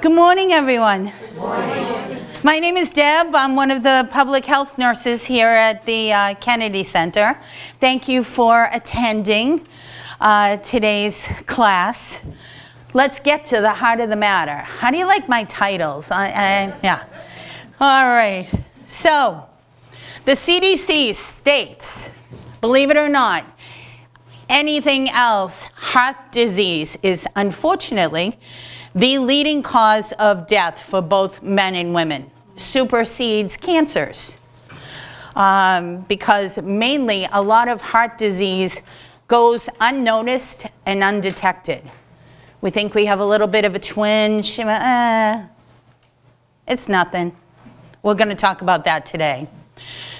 Good morning, everyone. Good morning. My name is Deb. I'm one of the public health nurses here at the Kennedy Center. Thank you for attending today's class. Let's get to the heart of the matter. How do you like my titles? Yeah. All right. So, the CDC states, believe it or not, anything else, heart disease is unfortunately the leading cause of death for both men and women. Supersedes cancers. Because mainly a lot of heart disease goes unnoticed and undetected. We think we have a little bit of a twinge. It's nothing. We're going to talk about that today.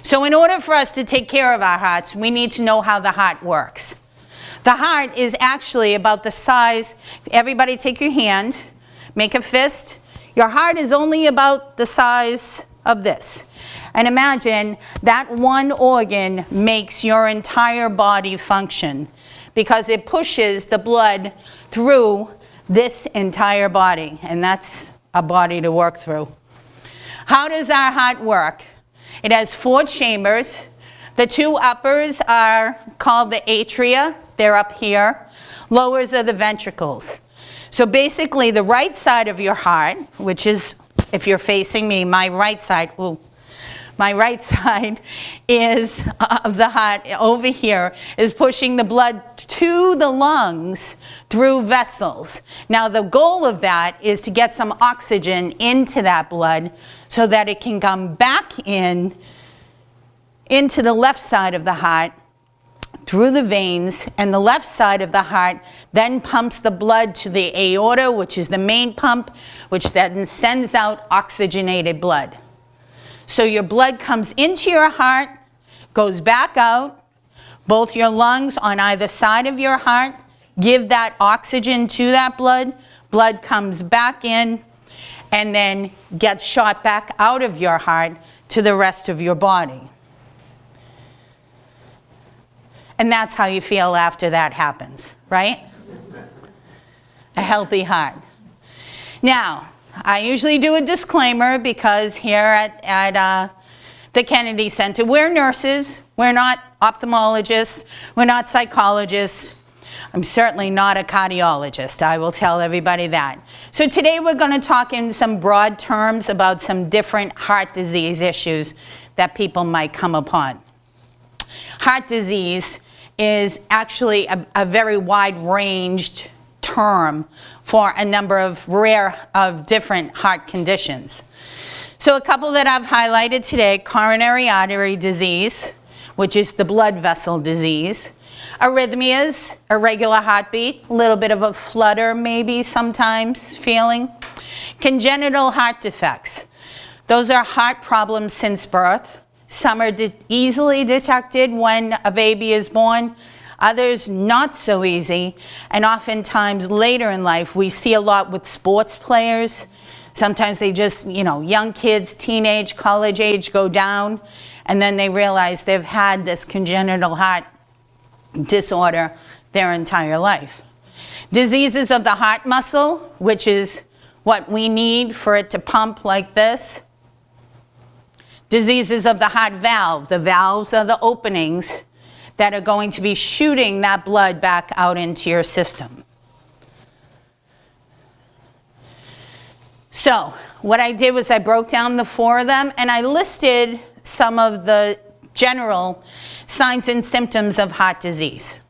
So in order for us to take care of our hearts, we need to know how the heart works. The heart is actually about the size. Everybody take your hand, make a fist. Your heart is only about the size of this. And imagine that one organ makes your entire body function because it pushes the blood through this entire body. And that's a body to work through. How does our heart work? It has 4 chambers. The 2 uppers are called the atria. They're up here. Lowers are the ventricles. So basically the right side of your heart, which is, if you're facing me, my right side is of the heart over here is pushing the blood to the lungs through vessels. Now the goal of that is to get some oxygen into that blood so that it can come back into the left side of the heart through the veins, and the left side of the heart then pumps the blood to the aorta, which is the main pump, which then sends out oxygenated blood. So your blood comes into your heart, goes back out. Both your lungs on either side of your heart give that oxygen to that blood. Blood comes back in and then gets shot back out of your heart to the rest of your body. And that's how you feel after that happens, right? A healthy heart. Now, I usually do a disclaimer because here at the Kennedy Center, we're nurses, we're not ophthalmologists, we're not psychologists. I'm certainly not a cardiologist, I will tell everybody that. So today we're going to talk in some broad terms about some different heart disease issues that people might come upon. Heart disease is actually a very wide-ranged term for a number of different heart conditions. So a couple that I've highlighted today: coronary artery disease, which is the blood vessel disease; arrhythmias, irregular heartbeat, a little bit of a flutter maybe sometimes feeling; congenital heart defects. Those are heart problems since birth. Some are easily detected when a baby is born, others not so easy, and oftentimes later in life we see a lot with sports players. Sometimes they just, young kids, teenage, college age, go down, and then they realize they've had this congenital heart disorder their entire life. Diseases of the heart muscle, which is what we need for it to pump like this. Diseases of the heart valve. The valves are the openings that are going to be shooting that blood back out into your system. So what I did was I broke down the 4 of them and I listed some of the general signs and symptoms of heart disease.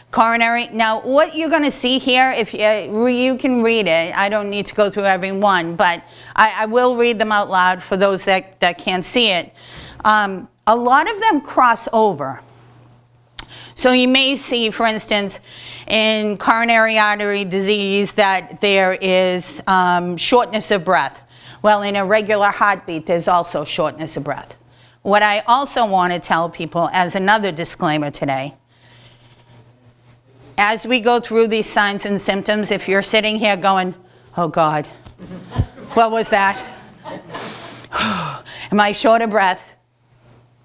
Coronary. Now what you're going to see here, if you can read it, I don't need to go through every one, but I will read them out loud for those that can't see it. A lot of them cross over. So you may see, for instance, in coronary artery disease that there is shortness of breath. Well, in irregular heartbeat, there's also shortness of breath. What I also want to tell people as another disclaimer today, as we go through these signs and symptoms, if you're sitting here going, oh God, what was that? Am I short of breath?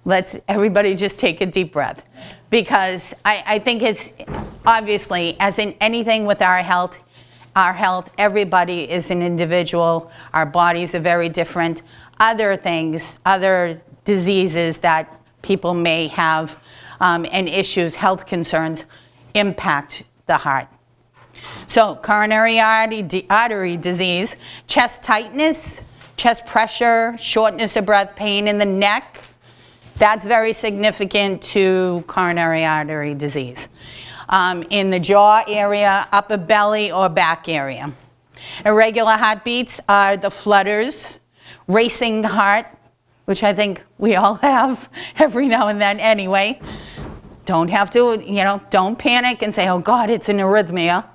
Let's everybody just take a deep breath. Because I think it's obviously, as in anything with our health, our health. Everybody is an individual. Our bodies are very different. Other things, other diseases that people may have and issues, health concerns, impact the heart. So coronary artery disease, chest tightness, chest pressure, shortness of breath, pain in the neck, that's very significant to coronary artery disease. In the jaw area, upper belly or back area. Irregular heartbeats are the flutters, racing heart, which I think we all have every now and then anyway. Don't have to, don't panic and say, oh God, it's an arrhythmia.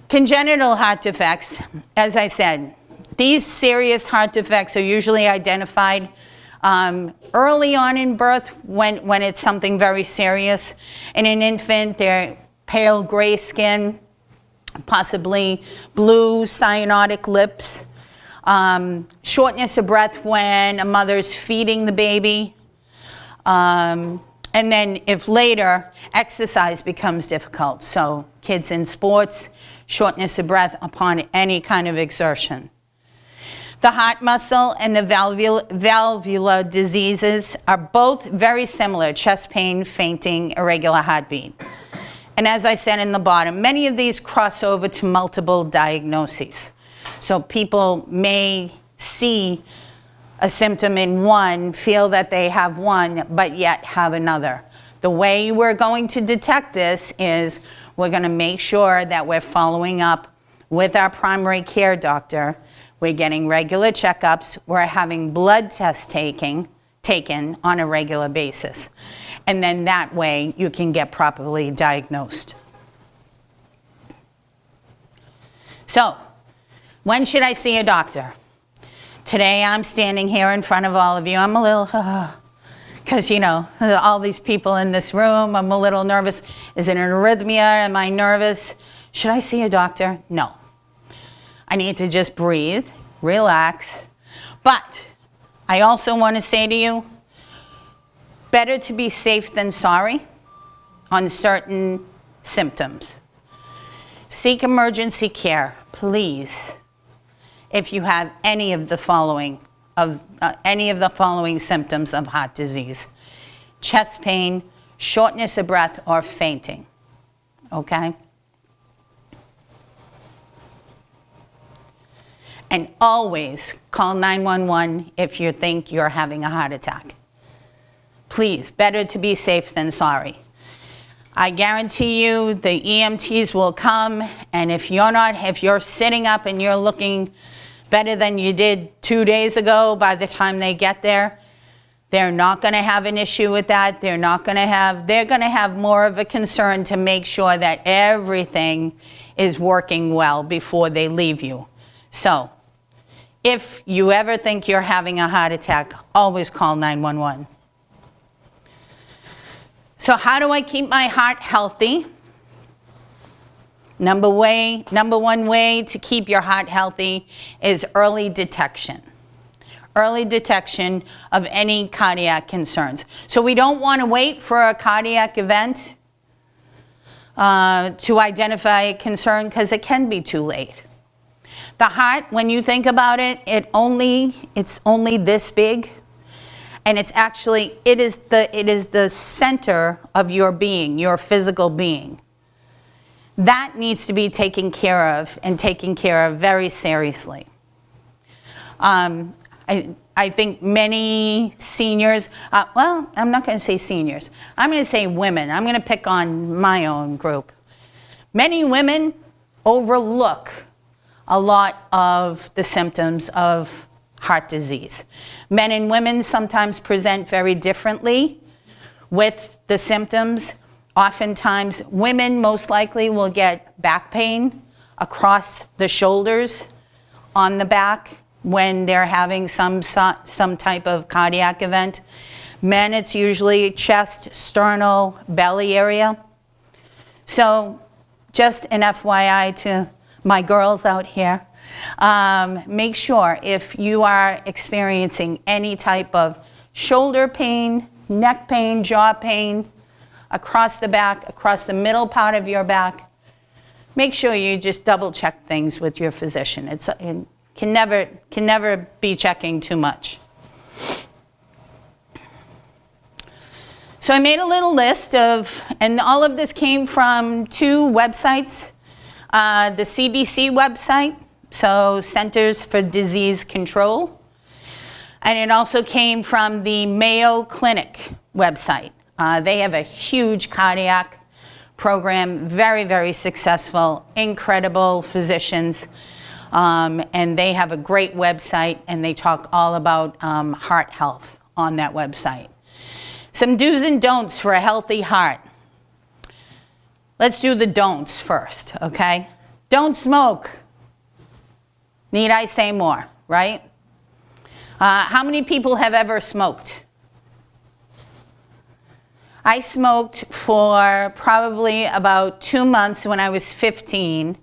Congenital heart defects, as I said, these serious heart defects are usually identified early on in birth when it's something very serious. In an infant, they're pale gray skin, possibly blue cyanotic lips, shortness of breath when a mother's feeding the baby, and then if later, exercise becomes difficult. So kids in sports, shortness of breath upon any kind of exertion. The heart muscle and the valvular diseases are both very similar: chest pain, fainting, irregular heartbeat. And as I said in the bottom, many of these cross over to multiple diagnoses. So people may see a symptom in one, feel that they have one, but yet have another. The way we're going to detect this is we're going to make sure that we're following up with our primary care doctor. We're getting regular checkups. We're having blood tests taken on a regular basis. And then that way you can get properly diagnosed. So, when should I see a doctor? Today I'm standing here in front of all of you. I'm a little, because all these people in this room, I'm a little nervous. Is it an arrhythmia? Am I nervous? Should I see a doctor? No. I need to just breathe, relax. But I also want to say to you, better to be safe than sorry on certain symptoms. Seek emergency care, please, if you have any of the following symptoms of heart disease: chest pain, shortness of breath, or fainting. Okay? And always call 911 if you think you're having a heart attack. Please, better to be safe than sorry. I guarantee you the EMTs will come, and if you're sitting up and you're looking better than you did 2 days ago, by the time they get there, they're not going to have an issue with that. They're going to have more of a concern to make sure that everything is working well before they leave you. So, if you ever think you're having a heart attack, always call 911. So how do I keep my heart healthy? Number one way to keep your heart healthy is early detection. Early detection of any cardiac concerns. So we don't want to wait for a cardiac event to identify a concern, because it can be too late. The heart, when you think about it, it's only this big, and it is the center of your being, your physical being. That needs to be taken care of, and taken care of very seriously. I think many seniors, well, I'm not going to say seniors. I'm going to say women. I'm going to pick on my own group. Many women overlook a lot of the symptoms of heart disease. Men and women sometimes present very differently with the symptoms. Oftentimes, women most likely will get back pain across the shoulders, on the back, when they're having some type of cardiac event. Men, it's usually chest, sternal, belly area. So just an FYI to my girls out here, make sure if you are experiencing any type of shoulder pain, neck pain, jaw pain, across the back, across the middle part of your back, make sure you just double check things with your physician. It can never be checking too much. So I made a little list of, and all of this came from 2 websites. The CDC website, so Centers for Disease Control, and it also came from the Mayo Clinic website. They have a huge cardiac program, very, very successful, incredible physicians, and they have a great website, and they talk all about heart health on that website. Some do's and don'ts for a healthy heart. Let's do the don'ts first, okay? Don't smoke. Need I say more, right? How many people have ever smoked? I smoked for probably about 2 months when I was 15,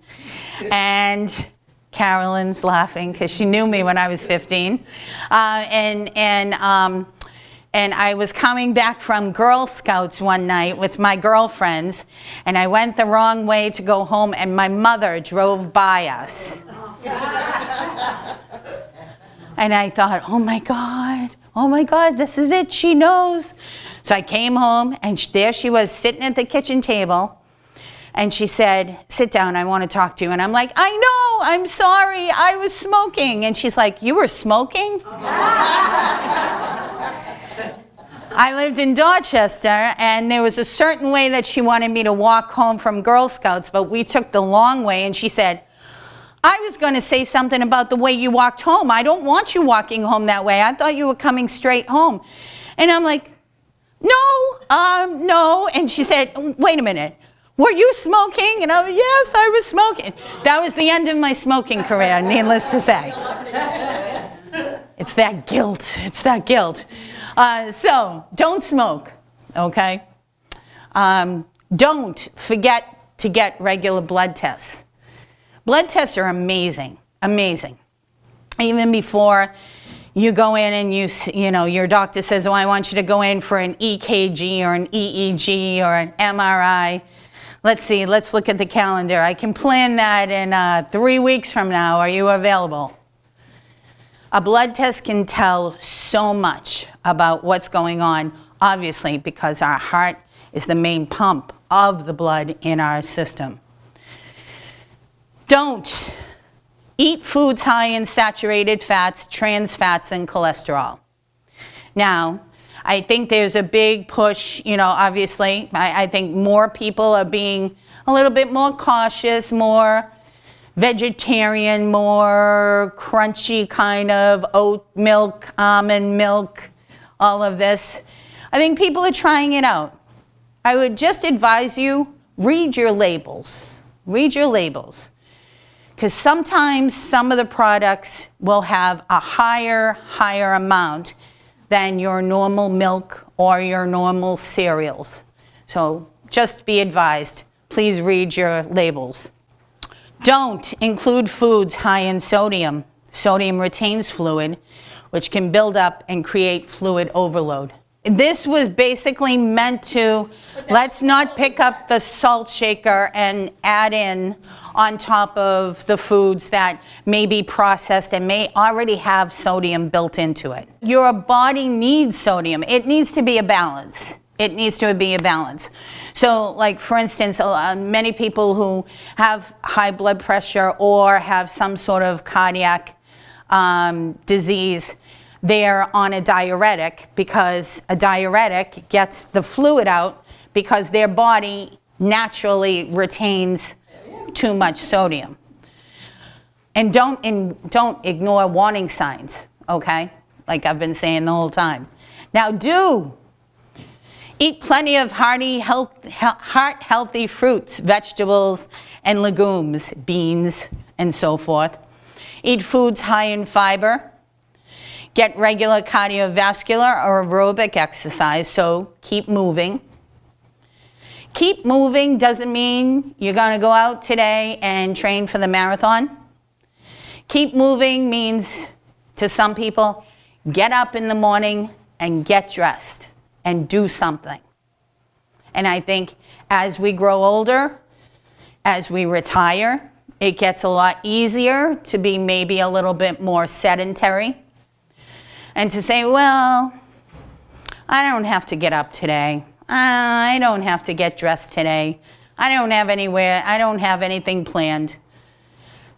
and Carolyn's laughing because she knew me when I was 15, and I was coming back from Girl Scouts one night with my girlfriends, and I went the wrong way to go home, and my mother drove by us. And I thought, oh my God, this is it, she knows. So I came home, and there she was sitting at the kitchen table, and she said, sit down, I want to talk to you. And I'm like, I know, I'm sorry, I was smoking. And she's like, you were smoking? I lived in Dorchester, and there was a certain way that she wanted me to walk home from Girl Scouts, but we took the long way, and she said, I was going to say something about the way you walked home. I don't want you walking home that way. I thought you were coming straight home. And I'm like, no. And she said, wait a minute, were you smoking? And I'm like, yes, I was smoking. That was the end of my smoking career, needless to say. It's that guilt. So don't smoke, okay? Don't forget to get regular blood tests. Blood tests are amazing. Even before you go in and you know, your doctor says, oh, I want you to go in for an EKG or an EEG or an MRI. Let's see, let's look at the calendar. I can plan that in 3 weeks from now. Are you available? A blood test can tell so much about what's going on, obviously, because our heart is the main pump of the blood in our system. Don't eat foods high in saturated fats, trans fats, and cholesterol. Now, I think there's a big push, you know, obviously. I think more people are being a little bit more cautious, more vegetarian, more crunchy kind of oat milk, almond milk, all of this. I think people are trying it out. I would just advise you, read your labels. Read your labels. Because sometimes some of the products will have a higher amount than your normal milk or your normal cereals. So just be advised, please read your labels. Don't include foods high in sodium. Sodium retains fluid, which can build up and create fluid overload. This was basically meant to, let's not pick up the salt shaker and add in on top of the foods that may be processed and may already have sodium built into it. Your body needs sodium. It needs to be a balance. It needs to be a balance. So, like, for instance, many people who have high blood pressure or have some sort of cardiac disease, they're on a diuretic because a diuretic gets the fluid out because their body naturally retains too much sodium. And don't ignore warning signs, okay? Like I've been saying the whole time. Now eat plenty of heart-healthy fruits, vegetables, and legumes, beans, and so forth. Eat foods high in fiber. Get regular cardiovascular or aerobic exercise, so keep moving. Keep moving doesn't mean you're going to go out today and train for the marathon. Keep moving means, to some people, get up in the morning and get dressed and do something. And I think as we grow older, As we retire, it gets a lot easier to be maybe a little bit more sedentary and to say, well, I don't have to get up today. I don't have to get dressed today. I don't have anything planned.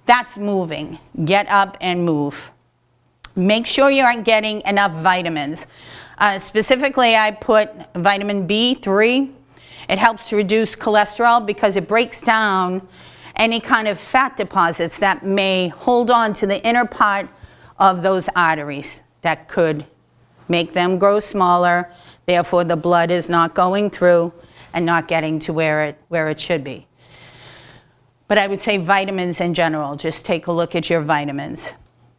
That's moving. Get up and move. Make sure you aren't getting enough vitamins. Specifically, I put vitamin B3. It helps to reduce cholesterol because it breaks down any kind of fat deposits that may hold on to the inner part of those arteries that could make them grow smaller. Therefore, the blood is not going through and not getting to where it should be. But I would say vitamins in general. Just take a look at your vitamins.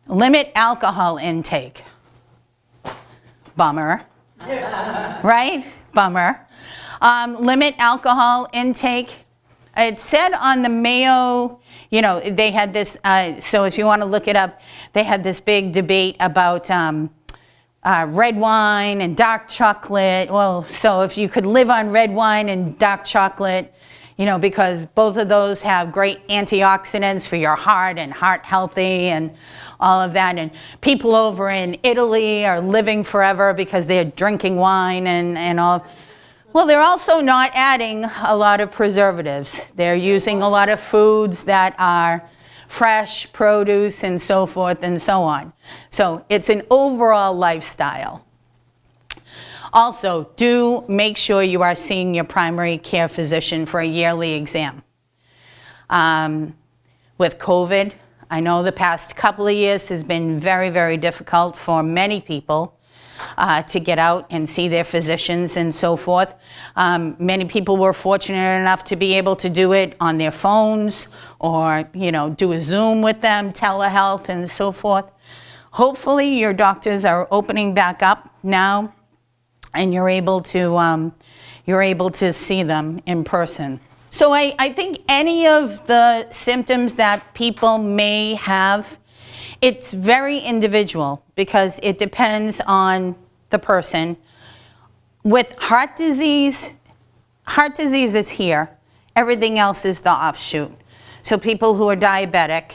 Limit alcohol intake. Bummer. Right? Bummer. Limit alcohol intake. It said on the Mayo, they had this, so if you want to look it up, they had this big debate about red wine and dark chocolate. Well, so if you could live on red wine and dark chocolate, because both of those have great antioxidants for your heart and heart healthy and all of that. And people over in Italy are living forever because they're drinking wine and all. Well, they're also not adding a lot of preservatives. They're using a lot of foods that are fresh produce and so forth and so on. So it's an overall lifestyle. Also, do make sure you are seeing your primary care physician for a yearly exam. With COVID, I know the past couple of years has been very, very difficult for many people to get out and see their physicians and so forth. Many people were fortunate enough to be able to do it on their phones or, do a Zoom with them, telehealth and so forth. Hopefully your doctors are opening back up now and you're able to see them in person. So I think any of the symptoms that people may have, it's very individual because it depends on the person. With heart disease is here. Everything else is the offshoot. So people who are diabetic,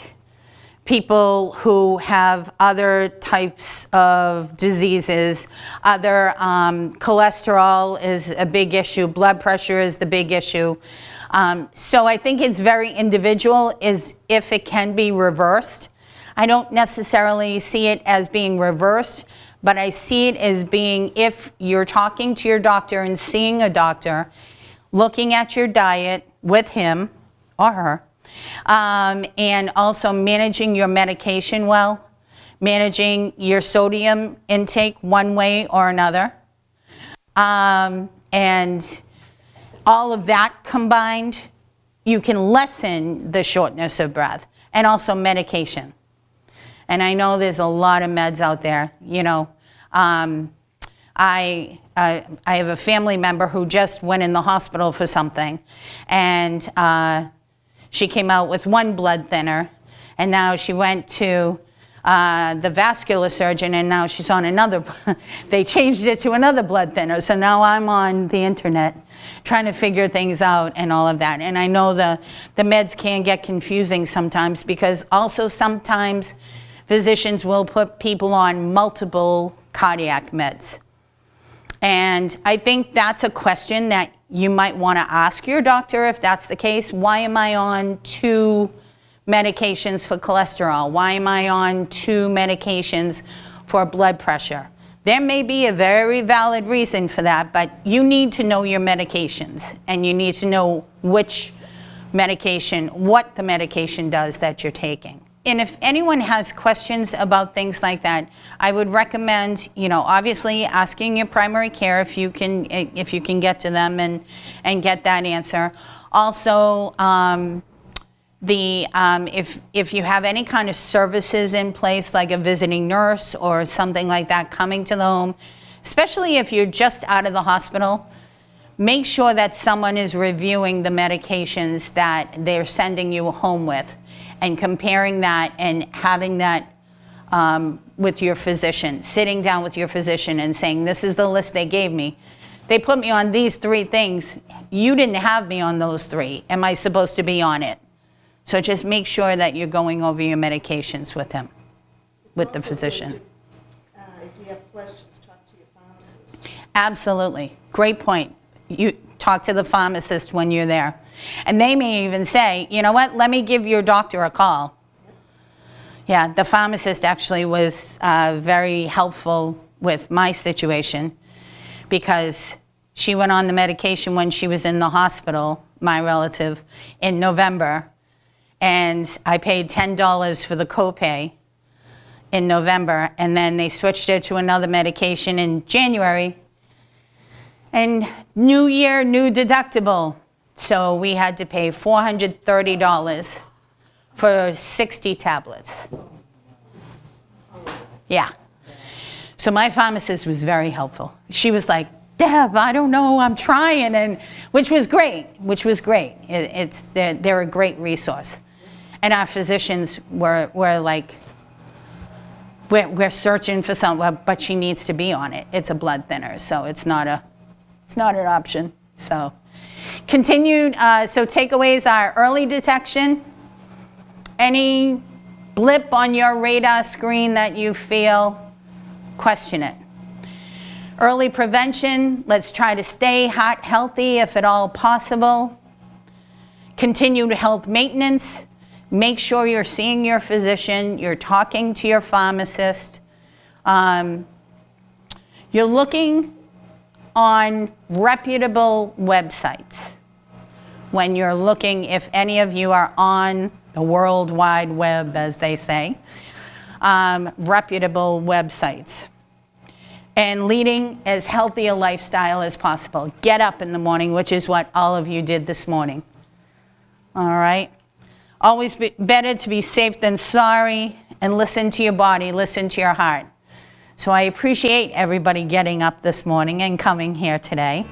people who have other types of diseases, other cholesterol is a big issue, blood pressure is the big issue. So I think it's very individual is if it can be reversed. I don't necessarily see it as being reversed, but I see it as being if you're talking to your doctor and seeing a doctor, looking at your diet with him or her, and also managing your medication well, managing your sodium intake one way or another, and all of that combined, you can lessen the shortness of breath, and also medication. And I know there's a lot of meds out there, I have a family member who just went in the hospital for something, and she came out with one blood thinner, and now she went to the vascular surgeon, and now she's on another. They changed it to another blood thinner, so now I'm on the internet trying to figure things out and all of that. And I know the meds can get confusing sometimes because also sometimes physicians will put people on multiple cardiac meds. And I think that's a question that you might want to ask your doctor if that's the case. Why am I on 2 medications for cholesterol? Why am I on 2 medications for blood pressure? There may be a very valid reason for that, but you need to know your medications and you need to know which medication, what the medication does that you're taking. And if anyone has questions about things like that, I would recommend, obviously asking your primary care if you can get to them and get that answer. Also, if you have any kind of services in place, like a visiting nurse or something like that coming to the home, especially if you're just out of the hospital, make sure that someone is reviewing the medications that they're sending you home with and comparing that and having that with your physician, sitting down with your physician and saying, this is the list they gave me. They put me on these 3 things. you didn't have me on those 3. Am I supposed to be on it? So just make sure that you're going over your medications with him, with the physician. If you have questions, talk to your pharmacist. Absolutely. Great point. You talk to the pharmacist when you're there. And they may even say, you know what, let me give your doctor a call. Yeah, the pharmacist actually was very helpful with my situation because she went on the medication when she was in the hospital, my relative, in November. And I paid $10 for the copay in November, and then they switched her to another medication in January. And new year, new deductible. So we had to pay $430 for 60 tablets. Yeah. So my pharmacist was very helpful. She was like, Deb, I don't know, I'm trying, and which was great. They're a great resource. And our physicians were like, we're searching for something, but she needs to be on it. It's a blood thinner, so it's not an option. So continued, so takeaways are early detection. Any blip on your radar screen that you feel, question it. Early prevention, let's try to stay heart healthy if at all possible. Continued health maintenance, make sure you're seeing your physician, you're talking to your pharmacist. You're looking on reputable websites when you're looking, if any of you are on the World Wide Web, as they say, reputable websites. And leading as healthy a lifestyle as possible. Get up in the morning, which is what all of you did this morning. All right? Always better to be safe than sorry, and listen to your body, listen to your heart. So I appreciate everybody getting up this morning and coming here today.